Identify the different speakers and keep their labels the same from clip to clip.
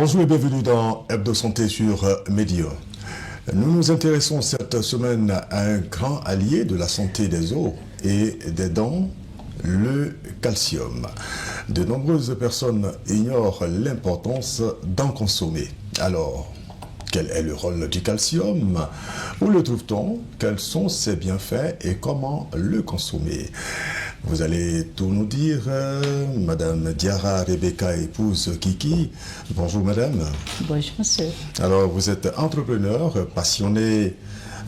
Speaker 1: Bonjour et bienvenue dans Hebdo Santé sur Média. Nous nous intéressons cette semaine à un grand allié de la santé des os et des dents, le calcium. De nombreuses personnes ignorent l'importance d'en consommer. Alors, quel est le rôle du calcium? Où le trouve-t-on? Quels sont ses bienfaits et comment le consommer? Vous allez tout nous dire, Madame Diarra Rebecca, épouse Kiki. Bonjour Madame.
Speaker 2: Bonjour monsieur.
Speaker 1: Alors vous êtes entrepreneur, passionné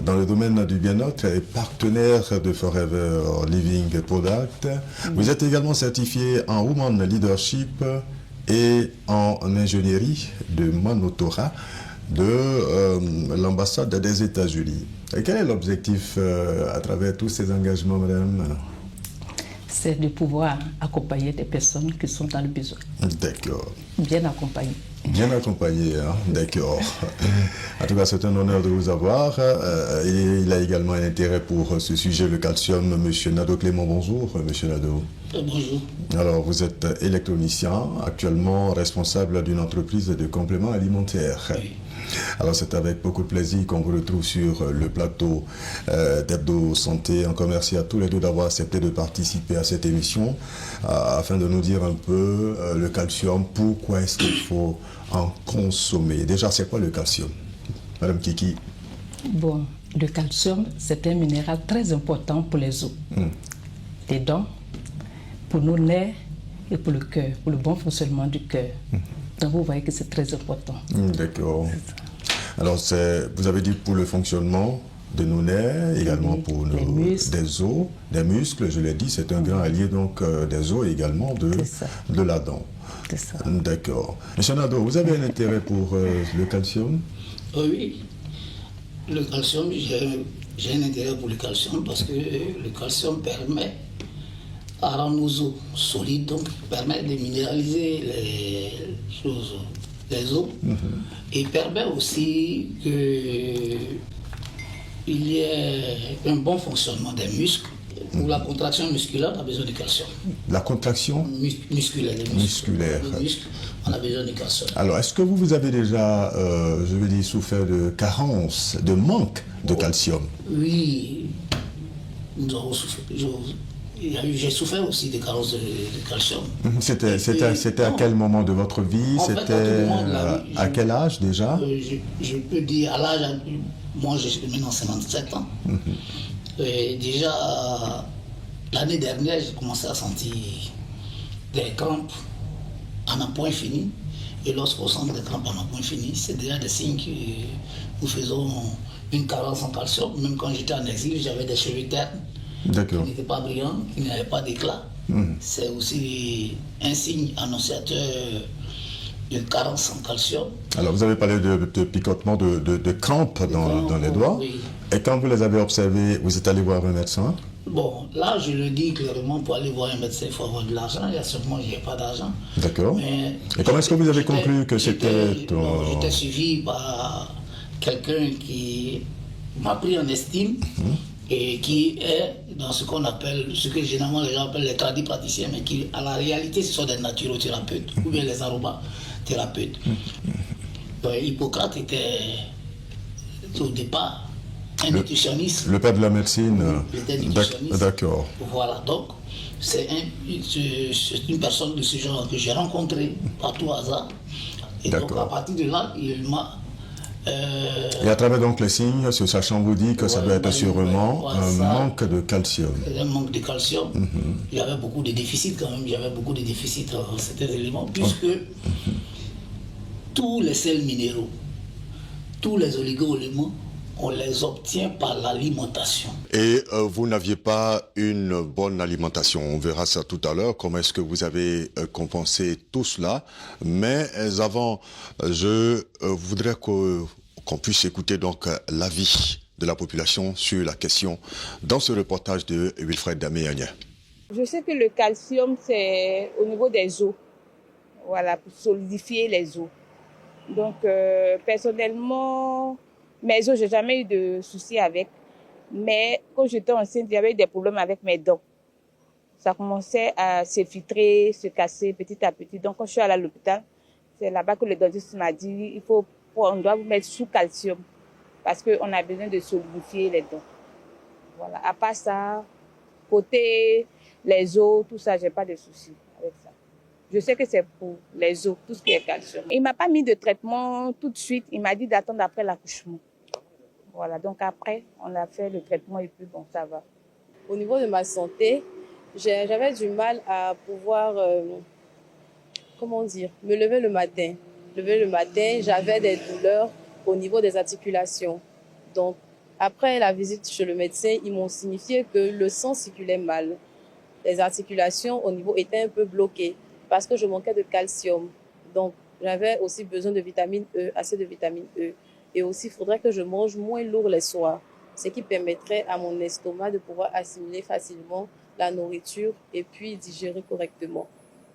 Speaker 1: dans le domaine du bien-être et partenaire de Forever Living Product. Vous êtes également certifié en Woman Leadership et en ingénierie de Manotora de l'ambassade des États-Unis. Et quel est l'objectif à travers tous ces engagements, Madame?
Speaker 2: C'est de pouvoir accompagner des personnes qui sont dans le besoin.
Speaker 1: D'accord.
Speaker 2: Bien accompagné.
Speaker 1: Bien accompagné, hein? D'accord. En tout cas, c'est un honneur de vous avoir. Il a également un intérêt pour ce sujet, le calcium. Monsieur Nadeau Clément, bonjour. Monsieur Nadeau.
Speaker 3: Bonjour.
Speaker 1: Alors, vous êtes électronicien, actuellement responsable d'une entreprise de compléments alimentaires.
Speaker 3: Oui.
Speaker 1: Alors, c'est avec beaucoup de plaisir qu'on vous retrouve sur le plateau d'Hebdo Santé. Encore merci à tous les deux d'avoir accepté de participer à cette émission afin de nous dire un peu le calcium, pourquoi est-ce qu'il faut en consommer. Déjà, c'est quoi le calcium? Madame Kiki.
Speaker 2: Bon, le calcium, c'est un minéral très important pour les os, les dents, pour nos nerfs et pour le cœur, pour le bon fonctionnement du cœur. Donc vous voyez que c'est très important.
Speaker 1: D'accord. Alors, vous avez dit pour le fonctionnement de nos nerfs, également pour
Speaker 2: des muscles.
Speaker 1: des os, des muscles, je l'ai dit, c'est un grand allié donc des os et également de la dent.
Speaker 2: C'est ça.
Speaker 1: D'accord. Monsieur Nadeau, vous avez un intérêt pour le calcium?
Speaker 3: Oui, le calcium, j'ai un intérêt pour le calcium parce que le calcium permet à rendre nos os solides, donc permet de minéraliser les choses, les os, et permet aussi qu'il y ait un bon fonctionnement des muscles. Pour la contraction musculaire, on a besoin de calcium.
Speaker 1: La contraction
Speaker 3: Musculaire.
Speaker 1: musculaire.
Speaker 3: Les muscles, on a besoin de calcium.
Speaker 1: Alors, est-ce que vous avez déjà, je veux dire, souffert de carence, de manque de calcium?
Speaker 3: Oui, nous avons souffert. J'ai souffert aussi de carence de calcium.
Speaker 1: C'était à quel moment de votre vie?
Speaker 3: En fait, à tout
Speaker 1: C'était
Speaker 3: moment de la vie,
Speaker 1: à quel âge déjà?
Speaker 3: Je peux dire, à l'âge, moi j'ai maintenant 57 ans. Et déjà, l'année dernière, j'ai commencé à sentir des crampes en un point fini. Et lorsqu'on sent des crampes en un point fini, c'est déjà des signes que nous faisons une carence en calcium. Même quand j'étais en exil, j'avais des cheveux ternes qui
Speaker 1: D'accord.
Speaker 3: n'étaient pas brillants, qui n'avaient pas d'éclat. C'est aussi un signe annonciateur d'une carence en calcium.
Speaker 1: Alors, vous avez parlé de picotement, de crampes dans les doigts.
Speaker 3: Oui.
Speaker 1: Et quand vous les avez observés, vous êtes allé voir un médecin?
Speaker 3: Bon, là, je le dis clairement, pour aller voir un médecin, il faut avoir de l'argent. Il y a sûrement, je n'ai pas d'argent.
Speaker 1: D'accord.
Speaker 3: Mais
Speaker 1: Et comment est-ce que vous avez
Speaker 3: j'étais-
Speaker 1: conclu que c'était...
Speaker 3: J'étais suivi par quelqu'un qui m'a pris en estime et qui est dans ce qu'on appelle, ce que généralement les gens appellent les tradipraticiens, mais qui, à la réalité, ce sont des naturothérapeutes ou bien les aromathérapeutes. Donc, Hippocrate était au départ un nutritionniste.
Speaker 1: Le père de la médecine.
Speaker 3: Il était nutritionniste.
Speaker 1: D'accord.
Speaker 3: Voilà, donc c'est une personne de ce genre que j'ai rencontré par tout hasard. Et donc
Speaker 1: D'accord.
Speaker 3: à partir de là, il m'a...
Speaker 1: Et à travers donc les signes, ce sachant vous dit que ça doit être
Speaker 3: Ouais,
Speaker 1: sûrement
Speaker 3: ouais,
Speaker 1: un
Speaker 3: ça.
Speaker 1: manque de calcium.
Speaker 3: un manque de calcium. Il y avait beaucoup de déficits quand même, il y avait beaucoup de déficits dans certains éléments, puisque tous les sels minéraux, tous les oligo-éléments, on les obtient par l'alimentation.
Speaker 1: Et vous n'aviez pas une bonne alimentation. On verra ça tout à l'heure, comment est-ce que vous avez compensé tout cela. Mais avant, je voudrais qu'on puisse écouter donc l'avis de la population sur la question dans ce reportage de Wilfred Daméania.
Speaker 4: Je sais que le calcium, c'est au niveau des os. Voilà, pour solidifier les os. Donc, personnellement, mes os, j'ai jamais eu de soucis avec. Mais quand j'étais enceinte, j'avais eu des problèmes avec mes dents. Ça commençait à s'effiltrer, se casser petit à petit. Donc, quand je suis allée à l'hôpital, C'est là-bas que le dentiste m'a dit, on doit vous mettre sous calcium parce qu'on a besoin de solidifier les dents. Voilà. À part ça, côté les os, tout ça, j'ai pas de soucis avec ça. Je sais que c'est pour les os, tout ce qui est calcium. Il m'a pas mis de traitement tout de suite. Il m'a dit d'attendre après l'accouchement. Voilà. Donc après, on a fait le traitement et puis bon, ça va.
Speaker 5: Au niveau de ma santé, j'avais du mal à pouvoir, me lever le matin. J'avais des douleurs au niveau des articulations. Donc, après la visite chez le médecin, ils m'ont signifié que le sang circulait mal. Les articulations au niveau étaient un peu bloquées parce que je manquais de calcium. Donc, j'avais aussi besoin de vitamine E, assez de vitamine E. Et aussi, il faudrait que je mange moins lourd les soirs, ce qui permettrait à mon estomac de pouvoir assimiler facilement la nourriture et puis digérer correctement.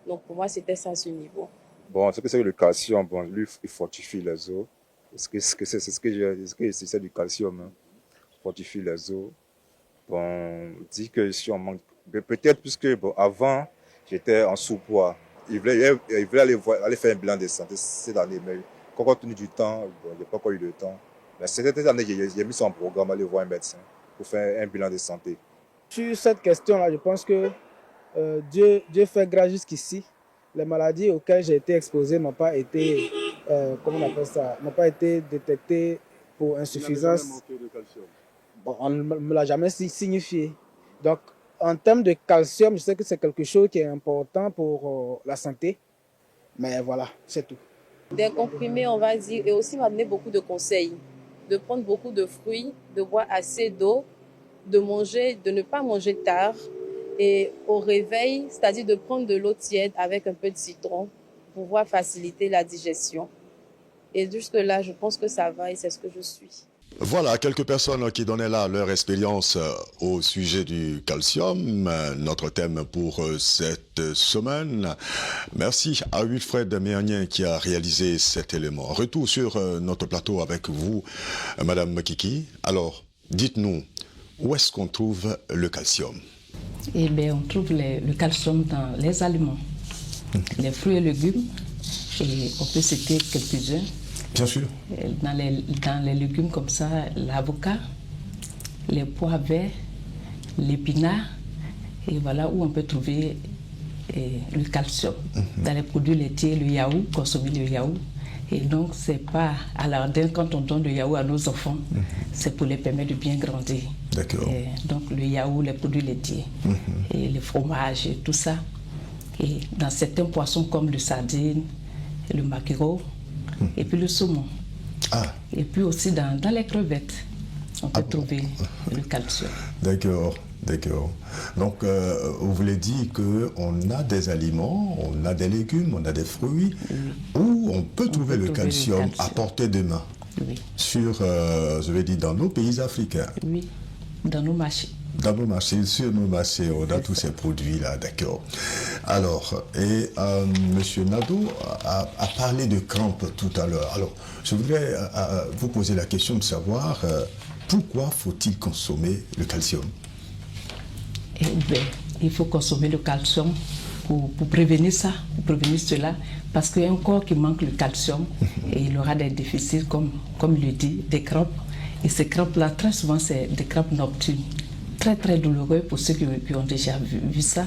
Speaker 5: Donc, pour moi, c'était ça à ce niveau.
Speaker 6: Bon, ce que c'est le calcium, bon, lui, il fortifie les os. C'est c'est du calcium, hein. Fortifie les os. Bon, on dit que si on manque, peut-être puisque bon, avant, j'étais en sous-poids. Il voulait aller faire un bilan de santé cette année, mais compte tenu du temps, bon, il n'y a pas encore eu le temps. Mais cette année, j'ai mis son programme, aller voir un médecin pour faire un bilan de santé.
Speaker 7: Sur cette question-là, je pense que Dieu fait grâce jusqu'ici. Les maladies auxquelles j'ai été exposé n'ont pas été, n'ont pas été détectées pour insuffisance. Bon, on ne me l'a jamais signifié. Donc, en termes de calcium, je sais que c'est quelque chose qui est important pour la santé. Mais voilà, c'est tout.
Speaker 5: Des comprimés, on va dire, et aussi m'a donné beaucoup de conseils. De prendre beaucoup de fruits, de boire assez d'eau, de ne pas manger tard. Et au réveil, c'est-à-dire de prendre de l'eau tiède avec un peu de citron pour pouvoir faciliter la digestion. Et jusque-là, je pense que ça va et c'est ce que je suis.
Speaker 1: Voilà quelques personnes qui donnaient là leur expérience au sujet du calcium, notre thème pour cette semaine. Merci à Wilfred Méanien qui a réalisé cet élément. Retour sur notre plateau avec vous, Madame Kiki. Alors, dites-nous, où est-ce qu'on trouve le calcium?
Speaker 2: Eh bien, on trouve le calcium dans les aliments, les fruits et légumes, et on peut citer quelques-uns.
Speaker 1: Bien sûr.
Speaker 2: Dans les légumes comme ça, l'avocat, les pois verts, l'épinard, et voilà où on peut trouver le calcium. Dans les produits laitiers, le yaourt, consommer le yaourt. Et donc, c'est pas à l'ardeur quand on donne le yaourt à nos enfants, c'est pour les permettre de bien grandir.
Speaker 1: D'accord.
Speaker 2: Donc, le yaourt, les produits laitiers, et le fromage, et tout ça. Et dans certains poissons comme le sardine, le maquereau, et puis le saumon.
Speaker 1: Ah.
Speaker 2: Et puis aussi dans les crevettes, on peut trouver le calcium.
Speaker 1: D'accord. D'accord. Donc, vous voulez dire qu'on a des aliments, on a des légumes, on a des fruits, où on peut trouver le calcium à portée de main.
Speaker 2: Oui.
Speaker 1: Sur, je vais dire, dans nos pays africains.
Speaker 2: Oui, dans nos marchés.
Speaker 1: Dans nos marchés, sur nos marchés, on a tous ces produits-là, d'accord. Alors, et M. Nadeau a parlé de crampes tout à l'heure. Alors, je voudrais vous poser la question de savoir pourquoi faut-il consommer le calcium?
Speaker 2: Eh bien, il faut consommer le calcium pour prévenir ça, pour prévenir cela, parce qu'il y a un corps qui manque le calcium et il aura des déficits, comme il le dit, des crampes. Et ces crampes-là, très souvent, c'est des crampes nocturnes. Très, très douloureux pour ceux qui ont déjà vu ça.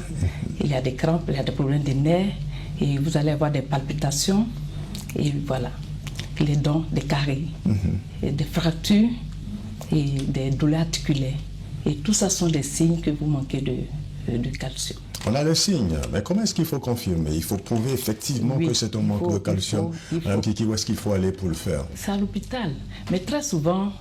Speaker 2: Il y a des crampes, il y a des problèmes de nerfs, et vous allez avoir des palpitations, et voilà, les dents, des caries, et des fractures, et des douleurs articulaires. Et tout ça sont des signes que vous manquez de calcium.
Speaker 1: On a les signes, mais comment est-ce qu'il faut confirmer? Il faut prouver effectivement que c'est un manque de calcium. Madame Kiki, où est-ce qu'il faut aller pour le faire?
Speaker 2: C'est à l'hôpital. Mais très souvent,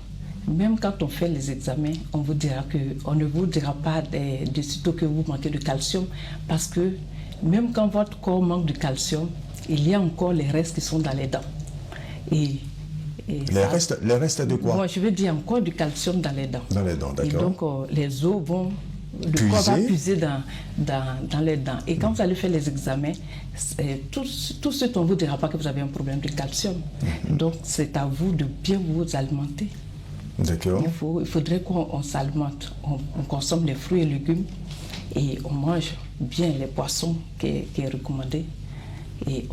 Speaker 2: même quand on fait les examens, on ne vous dira pas de sitôt que vous manquez de calcium, parce que même quand votre corps manque de calcium, il y a encore les restes qui sont dans les dents.
Speaker 1: Les restes de quoi?
Speaker 2: Moi, je veux dire encore du calcium dans les dents.
Speaker 1: Dans les dents, d'accord.
Speaker 2: Et donc, les os vont... Le corps va puiser dans les dents. Et quand vous allez faire les examens, tout ce qu'on ne vous dira pas que vous avez un problème de calcium. Donc, c'est à vous de bien vous alimenter.
Speaker 1: D'accord.
Speaker 2: Il faudrait qu'on s'alimente. On consomme les fruits et légumes et on mange bien les poissons qui est recommandé. Et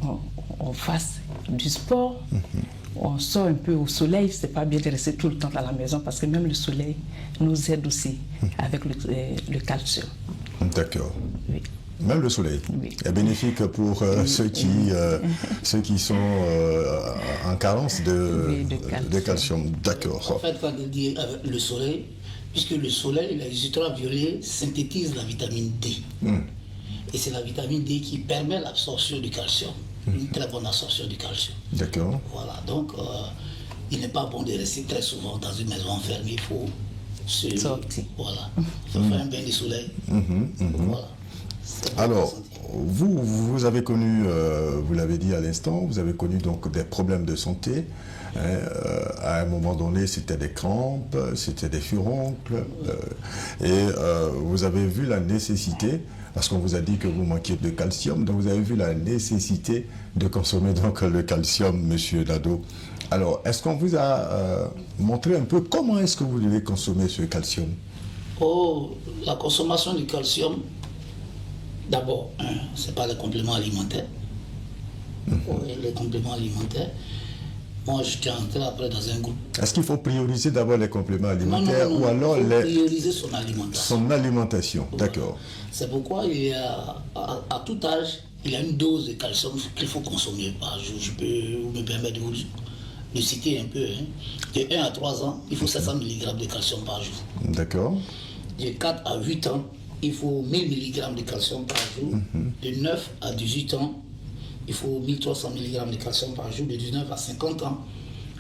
Speaker 2: on fasse du sport, on sort un peu au soleil. C'est pas bien de rester tout le temps à la maison parce que même le soleil nous aide aussi avec le calcium.
Speaker 1: D'accord.
Speaker 2: Oui.
Speaker 1: Même le soleil est bénéfique pour ceux qui sont en carence de calcium. D'accord.
Speaker 3: En fait, quand on dit avec le soleil, puisque le soleil, les ultraviolets synthétisent la vitamine D. Et c'est la vitamine D qui permet l'absorption du calcium, une très bonne absorption du calcium.
Speaker 1: D'accord.
Speaker 3: Voilà, donc il n'est pas bon de rester très souvent dans une maison enfermée, il faut sortir. Voilà, il faut faire un bain de soleil. Voilà.
Speaker 1: Alors, vous avez connu, vous l'avez dit à l'instant, vous avez connu donc des problèmes de santé. À un moment donné, c'était des crampes, c'était des furoncles. Et vous avez vu la nécessité, parce qu'on vous a dit que vous manquiez de calcium, donc vous avez vu la nécessité de consommer donc le calcium, monsieur Nadeau. Alors, est-ce qu'on vous a montré un peu comment est-ce que vous devez consommer ce calcium?
Speaker 3: Oh, la consommation du calcium, d'abord, ce n'est pas les compléments alimentaires. Les compléments alimentaires. Moi, je suis entré après dans un groupe.
Speaker 1: Est-ce qu'il faut prioriser d'abord les compléments alimentaires
Speaker 3: non,
Speaker 1: ou alors
Speaker 3: il faut prioriser son alimentation.
Speaker 1: Son alimentation, d'accord.
Speaker 3: C'est pourquoi il y a, à tout âge, il y a une dose de calcium qu'il faut consommer par jour. Je peux me permettre de vous le citer un peu. De 1 à 3 ans, il faut 700 mg de calcium par jour.
Speaker 1: D'accord.
Speaker 3: De 4 à 8 ans, il faut 1000 mg de calcium par jour. De 9 à 18 ans, il faut 1300 mg de calcium par jour. De 19 à 50 ans,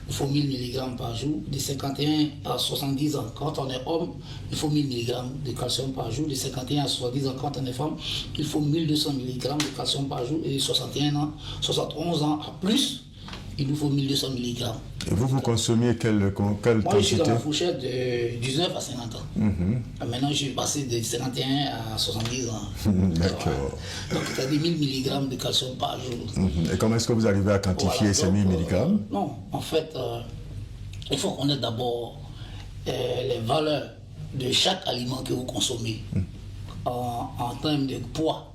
Speaker 3: il faut 1000 mg par jour. De 51 à 70 ans, quand on est homme, il faut 1000 mg de calcium par jour. De 51 à 70 ans, quand on est femme, il faut 1200 mg de calcium par jour. Et de 61 ans, 71 ans à plus, il nous faut 1200 mg.
Speaker 1: Et vous consommez quelle quantité?
Speaker 3: Moi, je suis dans la fourchette de 19 à 50 ans. Maintenant, je suis passé de 51 à 70 ans.
Speaker 1: D'accord.
Speaker 3: Donc, tu as des 1000 mg de calcium par jour.
Speaker 1: Et comment est-ce que vous arrivez à quantifier ces 1000 mg?
Speaker 3: Non, en fait, il faut connaître d'abord les valeurs de chaque aliment que vous consommez en termes de poids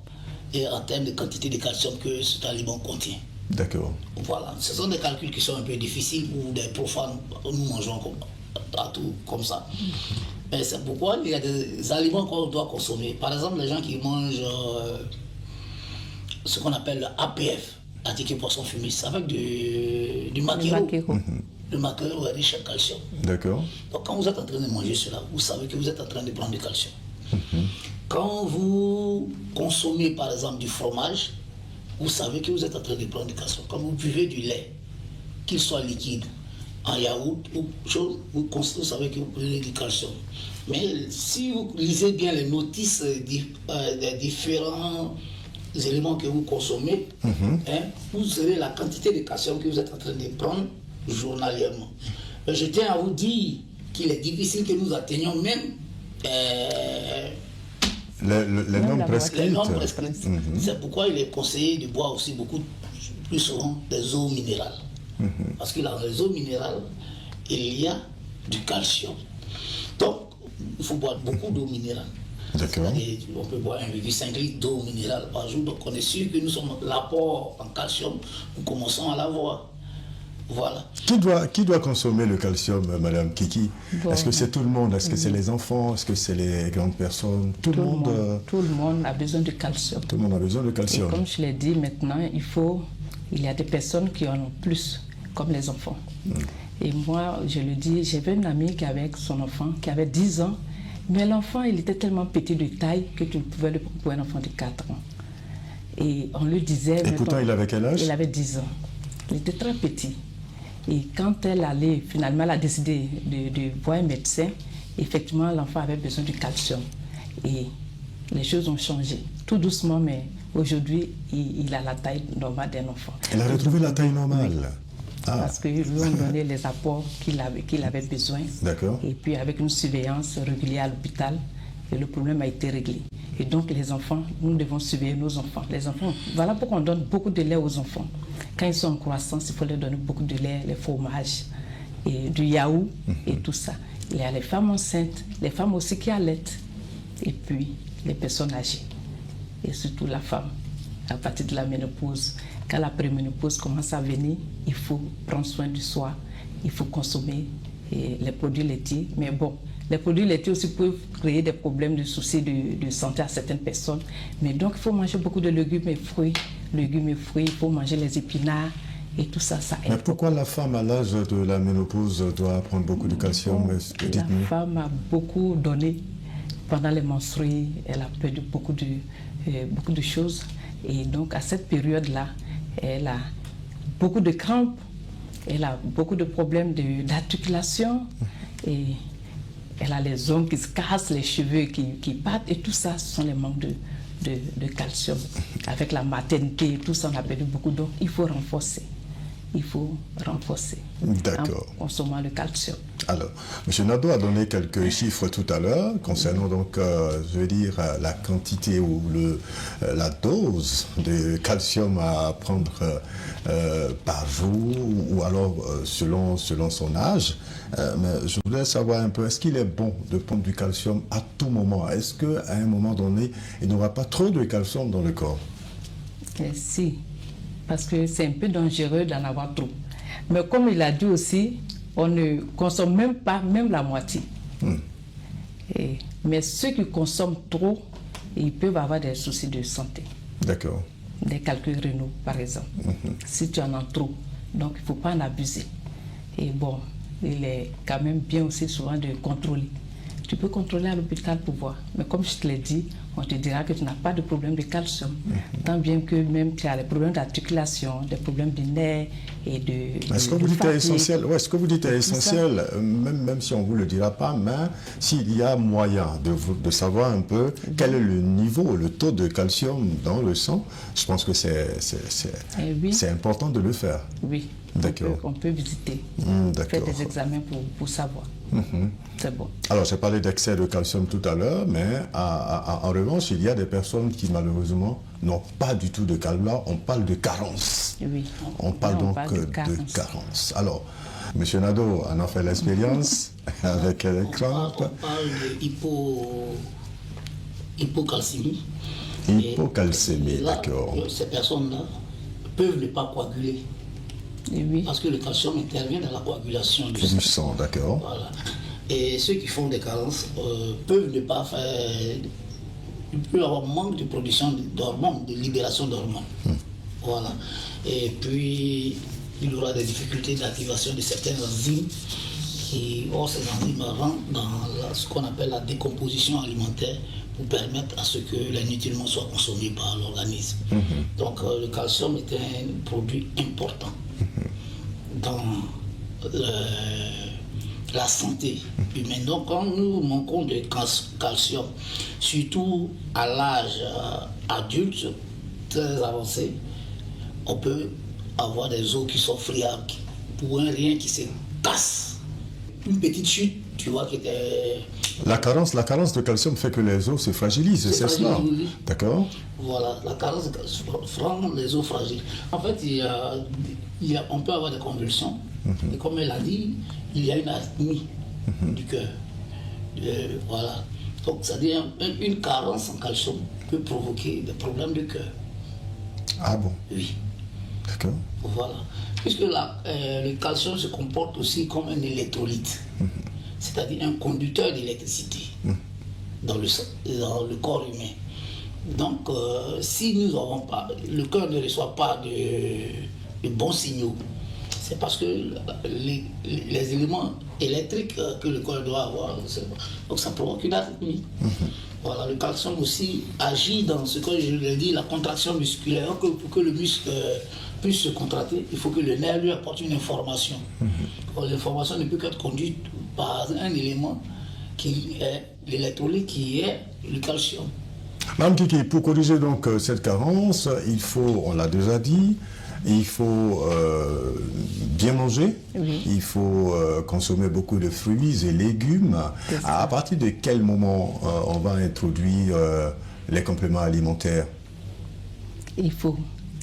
Speaker 3: et en termes de quantité de calcium que cet aliment contient.
Speaker 1: D'accord.
Speaker 3: Voilà, ce sont des calculs qui sont un peu difficiles ou des profanes, nous mangeons comme ça. Mais c'est pourquoi il y a des aliments qu'on doit consommer. Par exemple, les gens qui mangent ce qu'on appelle le APF, article poisson fumé, c'est avec du maquereau. Le maquereau est riche en calcium.
Speaker 1: D'accord.
Speaker 3: Donc quand vous êtes en train de manger cela, vous savez que vous êtes en train de prendre du calcium. Quand vous consommez par exemple du fromage, vous savez que vous êtes en train de prendre du calcium. Quand vous buvez du lait, qu'il soit liquide, en yaourt ou chose, vous savez que vous prenez du calcium. Mais si vous lisez bien les notices des différents éléments que vous consommez, vous savez la quantité de calcium que vous êtes en train de prendre journalièrement. Mais je tiens à vous dire qu'il est difficile que nous atteignions même
Speaker 1: les normes prescrites.
Speaker 3: C'est pourquoi il est conseillé de boire aussi beaucoup plus souvent des eaux minérales. Parce que dans les eaux minérales, il y a du calcium. Donc, il faut boire beaucoup d'eau minérale.
Speaker 1: D'accord.
Speaker 3: On peut boire 1,5 litre d'eau minérale par jour. Donc, on est sûr que nous sommes l'apport en calcium, nous commençons à l'avoir. Voilà.
Speaker 1: Qui doit consommer le calcium, Madame Kiki? Est-ce que c'est tout le monde? Est-ce que c'est les enfants? Est-ce que c'est les grandes personnes? Tout le monde
Speaker 2: a besoin de calcium.
Speaker 1: Tout le monde a besoin de calcium.
Speaker 2: Et comme je l'ai dit, maintenant, il y a des personnes qui en ont plus, comme les enfants. Et moi, je le dis, j'avais une amie qui avait son enfant, qui avait 10 ans, mais l'enfant, il était tellement petit de taille que tu pouvais le prendre pour un enfant de 4 ans. Et on lui disait...
Speaker 1: Et pourtant, il avait quel âge?
Speaker 2: Il avait 10 ans. Il était très petit. Et quand elle allait, finalement, elle a décidé de voir un médecin, effectivement, l'enfant avait besoin de calcium. Et les choses ont changé, tout doucement, mais aujourd'hui, il a la taille normale d'un enfant.
Speaker 1: Elle a retrouvé la taille normale?
Speaker 2: Oui. Parce que lui ont donné les apports qu'il avait besoin.
Speaker 1: D'accord.
Speaker 2: Et puis, avec une surveillance régulière à l'hôpital, le problème a été réglé. Et donc, les enfants, nous devons surveiller nos enfants. Les enfants, voilà pourquoi on donne beaucoup de lait aux enfants. Quand ils sont en croissance, il faut leur donner beaucoup de lait, les fromages, et du yaourt et tout ça. Il y a les femmes enceintes, les femmes aussi qui allaitent, et puis les personnes âgées, et surtout la femme à partir de la ménopause. Quand la préménopause commence à venir, il faut prendre soin de soi, il faut consommer les produits laitiers. Mais bon, les produits laitiers aussi peuvent créer des problèmes de soucis de santé à certaines personnes. Mais donc, il faut manger beaucoup de légumes et fruits. Il faut manger les épinards et tout ça, ça aide.
Speaker 1: Mais pourquoi la femme à l'âge de la ménopause doit prendre beaucoup de calcium?
Speaker 2: La femme a beaucoup donné pendant les menstrues, elle a perdu beaucoup de choses. Et donc, à cette période-là, elle a beaucoup de crampes, elle a beaucoup de problèmes d'articulation, et elle a les ongles qui se cassent, les cheveux qui partent, et tout ça, ce sont les manques de calcium. Avec la maternité, tout ça, on a perdu beaucoup d'eau. Il faut renforcer.
Speaker 1: D'accord.
Speaker 2: En consommant le calcium.
Speaker 1: Alors, M. Nadeau a donné quelques chiffres tout à l'heure concernant donc, je veux dire, la quantité ou la dose de calcium à prendre par jour ou alors selon son âge. Mais je voudrais savoir un peu, est-ce qu'il est bon de prendre du calcium à tout moment? Est-ce qu'à un moment donné, il n'y aura pas trop de calcium dans le corps?
Speaker 2: Si, parce que c'est un peu dangereux d'en avoir trop. Mais comme il a dit aussi, on ne consomme même pas la moitié. Mais ceux qui consomment trop, ils peuvent avoir des soucis de santé.
Speaker 1: D'accord.
Speaker 2: Des calculs rénaux, par exemple. Si tu en as trop, donc il ne faut pas en abuser. Et bon, il est quand même bien aussi souvent de contrôler. Tu peux contrôler à l'hôpital pour voir. Mais comme je te l'ai dit, on te dira que tu n'as pas de problème de calcium. Tant bien que même tu as des problèmes d'articulation, des problèmes de nerfs et de...
Speaker 1: Est-ce que vous dites essentiel? Ouais, ce que vous dites est essentiel, même si on ne vous le dira pas, mais s'il y a moyen de savoir un peu quel est le niveau, le taux de calcium dans le sang, je pense que c'est important de le faire.
Speaker 2: Oui,
Speaker 1: d'accord.
Speaker 2: On peut visiter, faire des examens pour savoir. C'est bon.
Speaker 1: Alors, j'ai parlé d'excès de calcium tout à l'heure, mais en revanche, il y a des personnes qui malheureusement n'ont pas du tout de calcium. Là, on parle de carence.
Speaker 2: Oui.
Speaker 1: On parle donc de carence. Alors, M. Nadeau en a fait l'expérience avec les crampes.
Speaker 3: On parle d'hypocalcémie.
Speaker 1: Hypocalcémie, d'accord.
Speaker 3: Ces personnes-là peuvent ne pas coaguler.
Speaker 2: Oui.
Speaker 3: Parce que le calcium intervient dans la coagulation du
Speaker 1: sang. D'accord.
Speaker 3: Voilà. Et ceux qui font des carences peuvent ne pas faire... Il peut y avoir manque de production d'hormones, de libération d'hormones. Voilà. Et puis, il y aura des difficultés d'activation de certaines enzymes. Or, ces enzymes rentrent dans ce qu'on appelle la décomposition alimentaire pour permettre à ce que les nutriments soient consommés par l'organisme. Donc, le calcium est un produit important dans la santé humaine. Donc, quand nous manquons de calcium, surtout à l'âge adulte, très avancé, on peut avoir des os qui sont friables, pour un rien qui se casse. Une petite chute, tu vois, qui était...
Speaker 1: La carence de calcium fait que les os se fragilisent, c'est cela? D'accord.
Speaker 3: Voilà, la carence rend les os fragiles. En fait, on peut avoir des convulsions. Et comme elle a dit, il y a une arythmie du cœur. Voilà. Donc, c'est-à-dire une carence en calcium peut provoquer des problèmes de cœur.
Speaker 1: Ah bon?
Speaker 3: Oui.
Speaker 1: D'accord.
Speaker 3: Voilà. Puisque le calcium se comporte aussi comme un électrolyte, c'est-à-dire un conducteur d'électricité dans le corps humain. Donc, si nous n'avons pas, le cœur ne reçoit pas de bons signaux, c'est parce que les éléments électriques que le corps doit avoir, donc ça provoque une arythmie. Voilà, le calcium aussi agit dans ce que je l'ai dit, la contraction musculaire. Pour que le muscle puisse se contracter, il faut que le nerf lui apporte une information. L'information ne peut qu'être conduite par un élément qui est l'électrolyte, qui est le calcium.
Speaker 1: Mme Kiki, pour corriger donc cette carence, il faut, on l'a déjà dit, il faut bien manger, il faut consommer beaucoup de fruits et légumes. À partir de quel moment on va introduire les compléments alimentaires?
Speaker 2: Il faut,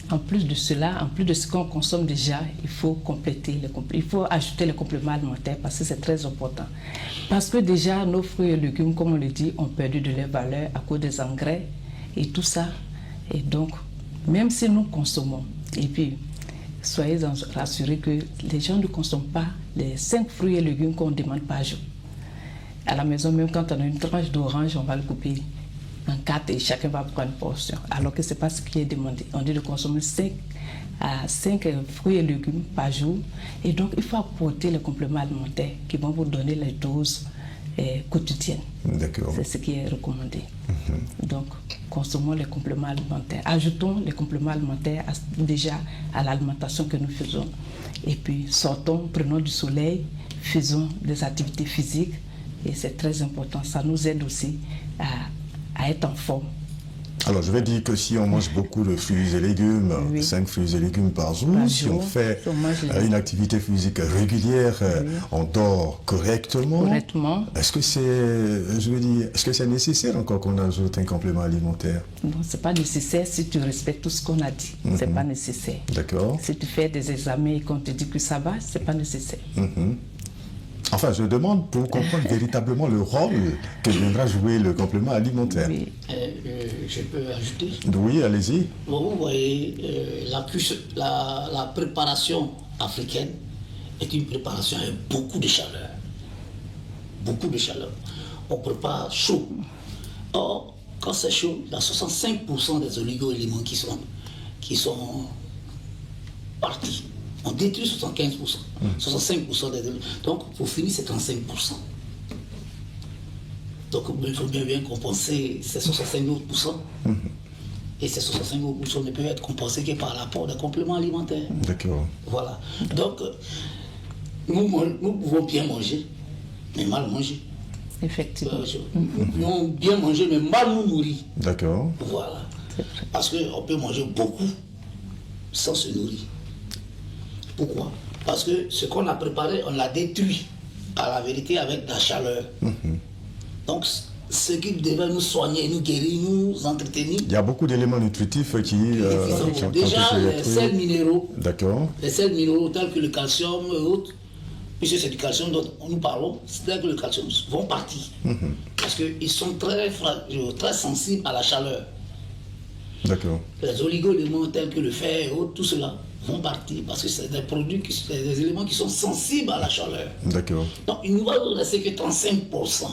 Speaker 2: en plus de cela, en plus de ce qu'on consomme déjà, il faut compléter il faut ajouter les compléments alimentaires parce que c'est très important. Parce que déjà, nos fruits et légumes, comme on le dit, ont perdu de leur valeur à cause des engrais et tout ça. Et donc, même si nous consommons, et puis soyez rassurés que les gens ne consomment pas les 5 fruits et légumes qu'on demande par jour. À la maison, même quand on a une tranche d'orange, on va le couper en 4 et chacun va prendre une portion. Alors que ce n'est pas ce qui est demandé. On dit de consommer 5 fruits et légumes par jour. Et donc, il faut apporter les compléments alimentaires qui vont vous donner les doses quotidiennes.
Speaker 1: D'accord.
Speaker 2: C'est ce qui est recommandé. Donc, consommons les compléments alimentaires. Ajoutons les compléments alimentaires déjà à l'alimentation que nous faisons. Et puis, sortons, prenons du soleil, faisons des activités physiques. Et c'est très important. Ça nous aide aussi à être en forme.
Speaker 1: Alors, je vais dire que si on mange beaucoup de fruits et légumes, 5 fruits et légumes par jour, si on fait une activité physique régulière, on dort correctement. Est-ce que c'est nécessaire encore qu'on ajoute un complément alimentaire?
Speaker 2: Non, c'est pas nécessaire si tu respectes tout ce qu'on a dit. C'est pas nécessaire.
Speaker 1: D'accord.
Speaker 2: Si tu fais des examens et qu'on te dit que ça va, c'est pas nécessaire.
Speaker 1: Enfin, je demande pour comprendre véritablement le rôle que viendra jouer le complément alimentaire.
Speaker 2: Oui.
Speaker 3: Je peux ajouter?
Speaker 1: Oui, allez-y.
Speaker 3: Bon, vous voyez, la préparation africaine est une préparation avec beaucoup de chaleur. Beaucoup de chaleur. On prépare chaud. Or, quand c'est chaud, il y a 65% des oligo-éléments qui sont partis. On détruit 75%, 65% des éléments. Donc, pour finir, c'est 35%. Donc, il faut bien compenser ces 65%. Et ces 65% ne peuvent être compensés que par l'apport de compléments alimentaires.
Speaker 1: D'accord.
Speaker 3: Voilà. Donc, nous pouvons bien manger, mais mal manger.
Speaker 2: Effectivement.
Speaker 3: Nous pouvons bien manger, mais mal nous nourrir.
Speaker 1: D'accord.
Speaker 3: Voilà. Parce qu'on peut manger beaucoup sans se nourrir. Pourquoi? Parce que ce qu'on a préparé, on l'a détruit, à la vérité, avec de la chaleur. Donc, ce qui devait nous soigner, nous guérir, nous entretenir.
Speaker 1: Il y a beaucoup d'éléments nutritifs qui
Speaker 3: sont déjà les sels minéraux.
Speaker 1: D'accord.
Speaker 3: Les sels minéraux tels que le calcium et autres, puisque c'est du calcium dont nous parlons, c'est-à-dire que le calcium vont partir. Parce qu'ils sont très sensibles à la chaleur.
Speaker 1: D'accord.
Speaker 3: Les oligo-éléments tels que le fer et autres, tout cela vont partir parce que c'est des produits, c'est des éléments qui sont sensibles à la chaleur.
Speaker 1: D'accord.
Speaker 3: Donc il ne va nous rester que 35%.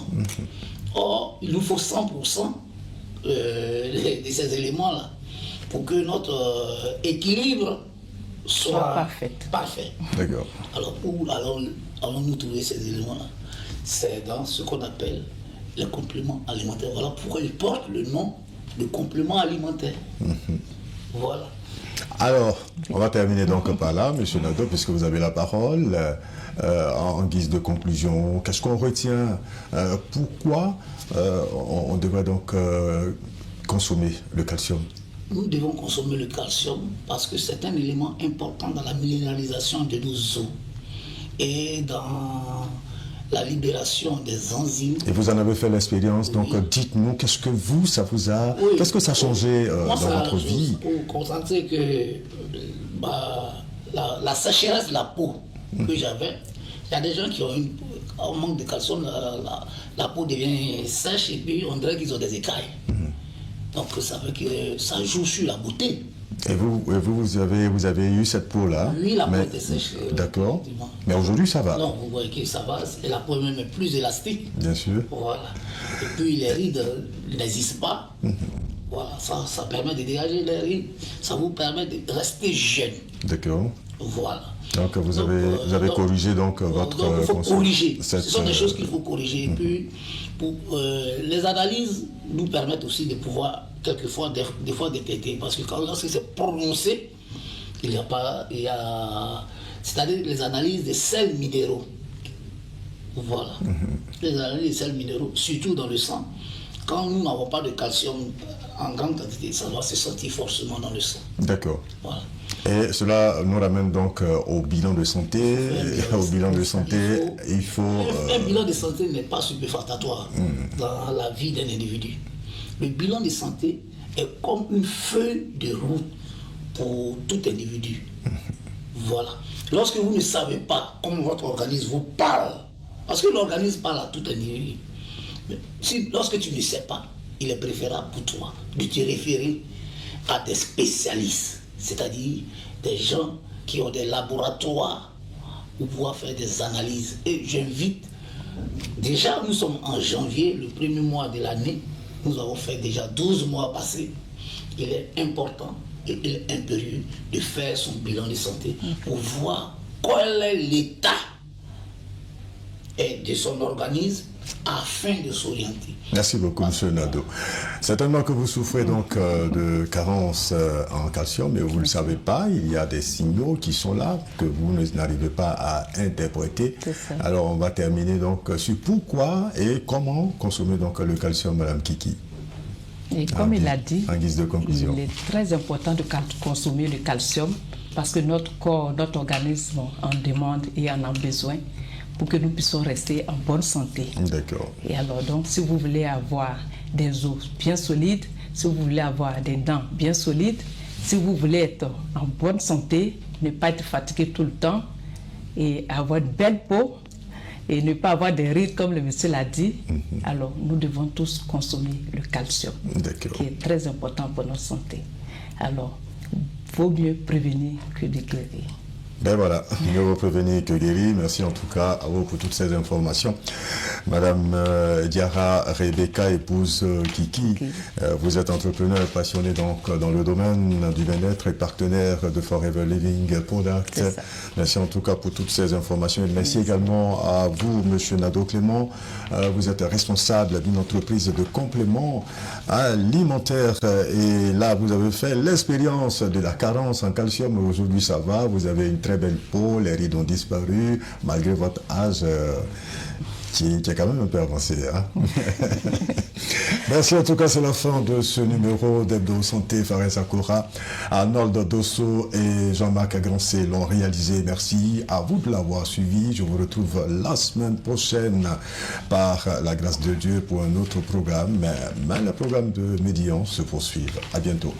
Speaker 3: Or, il nous faut 100% de ces éléments-là pour que notre équilibre soit parfait.
Speaker 1: D'accord.
Speaker 3: Alors, où allons-nous trouver ces éléments-là? C'est dans ce qu'on appelle les compléments alimentaires. Voilà pourquoi ils portent le nom de compléments alimentaires. Voilà.
Speaker 1: Alors, on va terminer donc par là, M. Nadeau, puisque vous avez la parole. En guise de conclusion, qu'est-ce qu'on retient? Pourquoi on devrait donc consommer le calcium?
Speaker 3: Nous devons consommer le calcium parce que c'est un élément important dans la minéralisation de nos os et dans la libération des enzymes.
Speaker 1: Et vous en avez fait l'expérience, donc dites-nous, qu'est-ce que ça a changé dans votre vie?
Speaker 3: Pour constater que la sécheresse de la peau que j'avais, il y a des gens qui ont un manque de calcium, la peau devient sèche et puis on dirait qu'ils ont des écailles. Donc ça veut que ça joue sur la beauté.
Speaker 1: Et vous avez eu cette peau-là?
Speaker 3: Oui, la peau était sèche.
Speaker 1: D'accord. Mais aujourd'hui, ça va?
Speaker 3: Non, vous voyez que ça va. Et la peau même est plus élastique.
Speaker 1: Bien sûr.
Speaker 3: Voilà. Et puis les rides n'existent pas. Voilà, ça permet de dégager les rides. Ça vous permet de rester jeune.
Speaker 1: D'accord.
Speaker 3: Voilà.
Speaker 1: Donc vous avez corrigé donc votre...
Speaker 3: Donc il faut corriger. Ce sont des choses qu'il faut corriger. Et puis, les analyses nous permettent aussi de pouvoir... quelquefois, des fois détecter, parce que lorsque c'est prononcé, c'est-à-dire les analyses des sels minéraux. Voilà. Les analyses des sels minéraux, surtout dans le sang. Quand nous n'avons pas de calcium en grande quantité, ça doit se sentir forcément dans le sang.
Speaker 1: D'accord.
Speaker 3: Voilà.
Speaker 1: Et cela nous ramène donc au bilan de santé. Au bilan de santé, il faut...
Speaker 3: Un bilan de santé n'est pas superfétatoire dans la vie d'un individu. Le bilan de santé est comme une feuille de route pour tout individu. Voilà. Lorsque vous ne savez pas comment votre organisme vous parle, parce que l'organisme parle à tout individu, mais lorsque tu ne sais pas, il est préférable pour toi de te référer à des spécialistes, c'est-à-dire des gens qui ont des laboratoires pour pouvoir faire des analyses. Et j'invite, déjà nous sommes en janvier, le premier mois de l'année, nous avons fait déjà 12 mois passés. Il est important et il est impérieux de faire son bilan de santé pour voir quel est l'état de son organisme afin de s'orienter.
Speaker 1: Merci beaucoup, M. Nadeau. Certainement que vous souffrez donc de carence en calcium, mais vous ne le savez pas. Il y a des signaux qui sont là que vous n'arrivez pas à interpréter. Alors, on va terminer donc sur pourquoi et comment consommer donc le calcium, Madame Kiki.
Speaker 2: Et comme il a dit,
Speaker 1: en guise de conclusion,
Speaker 2: il est très important de consommer le calcium parce que notre corps, notre organisme en demande et en a besoin pour que nous puissions rester en bonne santé.
Speaker 1: D'accord.
Speaker 2: Et alors donc, si vous voulez avoir des os bien solides, si vous voulez avoir des dents bien solides, si vous voulez être en bonne santé, ne pas être fatigué tout le temps et avoir une belle peau et ne pas avoir des rides comme le monsieur l'a dit, alors nous devons tous consommer le calcium, qui est très important pour notre santé. Alors, il vaut mieux prévenir que de guérir.
Speaker 1: Ben voilà, mieux vaut prévenir que guérir. Merci en tout cas à vous pour toutes ces informations. Madame Diarra Rebecca, épouse Kiki, vous êtes entrepreneur et passionné donc dans le domaine du bien-être et partenaire de Forever Living Product. Merci en tout cas pour toutes ces informations et merci également à vous, Monsieur Nadeau Clément. Vous êtes responsable d'une entreprise de compléments alimentaires et là vous avez fait l'expérience de la carence en calcium. Aujourd'hui ça va, vous avez une très belle peau, les rides ont disparu malgré votre âge qui est quand même un peu avancé. Hein? Merci en tout cas, c'est la fin de ce numéro d'Hebdo Santé. Fares Sakura, Arnold Dosso et Jean-Marc Agrancé l'ont réalisé. Merci à vous de l'avoir suivi. Je vous retrouve la semaine prochaine par la grâce de Dieu pour un autre programme. Mais le programme de Médian se poursuit. À bientôt.